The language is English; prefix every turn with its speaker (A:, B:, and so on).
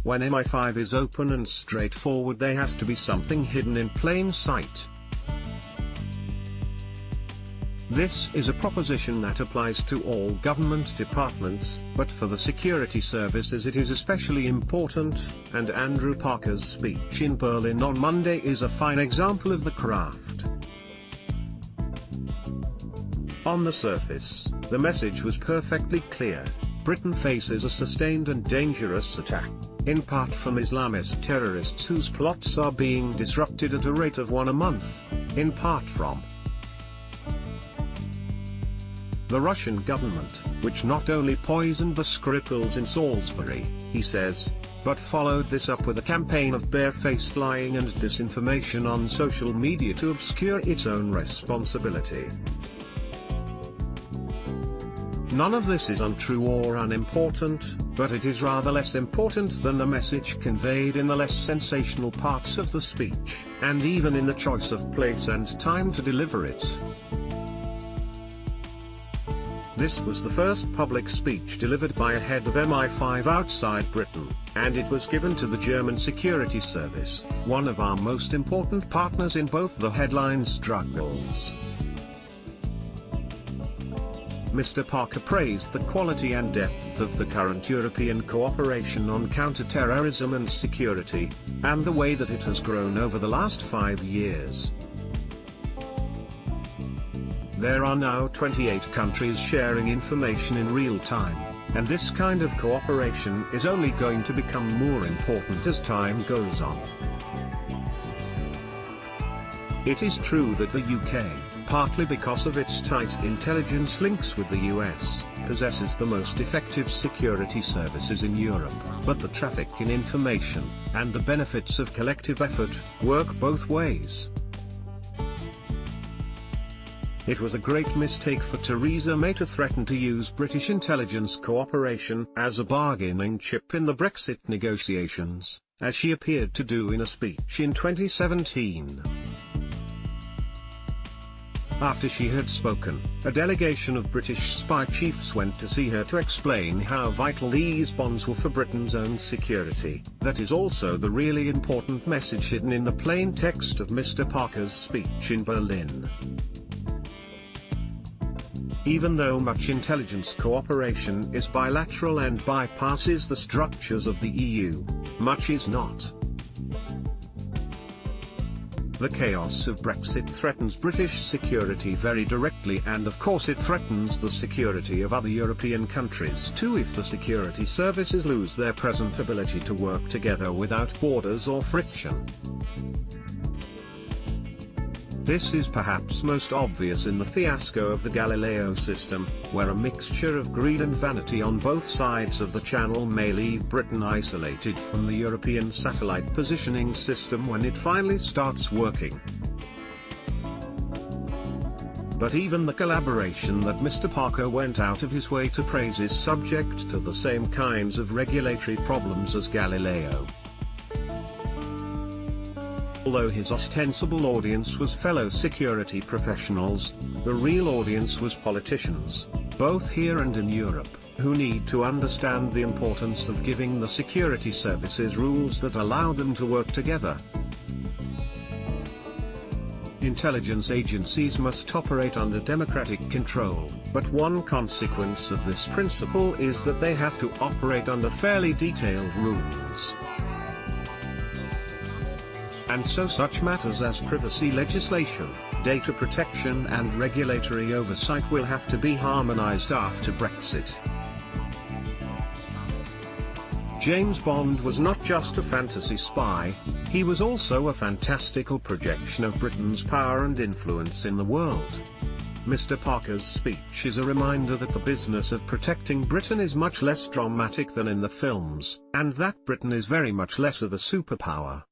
A: When MI5 is open and straightforward, there has to be something hidden in plain sight. This is a proposition that applies to all government departments, but for the security services it is especially important, and Andrew Parker's speech in Berlin on Monday is a fine example of the craft. On the surface, the message was perfectly clear. Britain faces a sustained and dangerous attack, in part from Islamist terrorists whose plots are being disrupted at a rate of one a month, in part from the Russian government, which not only poisoned the Skripals in Salisbury, he says, but followed this up with a campaign of barefaced lying and disinformation on social media to obscure its own responsibility. None of this is untrue or unimportant, but it is rather less important than the message conveyed in the less sensational parts of the speech, and even in the choice of place and time to deliver it. This was the first public speech delivered by a head of MI5 outside Britain, and it was given to the German security service, one of our most important partners in both the headline struggles. Mr. Parker praised the quality and depth of the current European cooperation on counter-terrorism and security, and the way that it has grown over the last 5 years. There are now 28 countries sharing information in real time, and this kind of cooperation is only going to become more important as time goes on. It is true that the UK, partly because of its tight intelligence links with the US, possesses the most effective security services in Europe, but the traffic in information, and the benefits of collective effort, work both ways. It was a great mistake for Theresa May to threaten to use British intelligence cooperation as a bargaining chip in the Brexit negotiations, as she appeared to do in a speech in 2017. After she had spoken, a delegation of British spy chiefs went to see her to explain how vital these bonds were for Britain's own security. That is also the really important message hidden in the plain text of Mr. Parker's speech in Berlin. Even though much intelligence cooperation is bilateral and bypasses the structures of the EU, much is not. The chaos of Brexit threatens British security very directly, and of course it threatens the security of other European countries too if the security services lose their present ability to work together without borders or friction. This is perhaps most obvious in the fiasco of the Galileo system, where a mixture of greed and vanity on both sides of the channel may leave Britain isolated from the European satellite positioning system when it finally starts working. But even the collaboration that Mr. Parker went out of his way to praise is subject to the same kinds of regulatory problems as Galileo. Although his ostensible audience was fellow security professionals, the real audience was politicians, both here and in Europe, who need to understand the importance of giving the security services rules that allow them to work together. Intelligence agencies must operate under democratic control, but one consequence of this principle is that they have to operate under fairly detailed rules. And so such matters as privacy legislation, data protection and regulatory oversight will have to be harmonized after Brexit. James Bond was not just a fantasy spy, he was also a fantastical projection of Britain's power and influence in the world. Mr. Parker's speech is a reminder that the business of protecting Britain is much less dramatic than in the films, and that Britain is very much less of a superpower.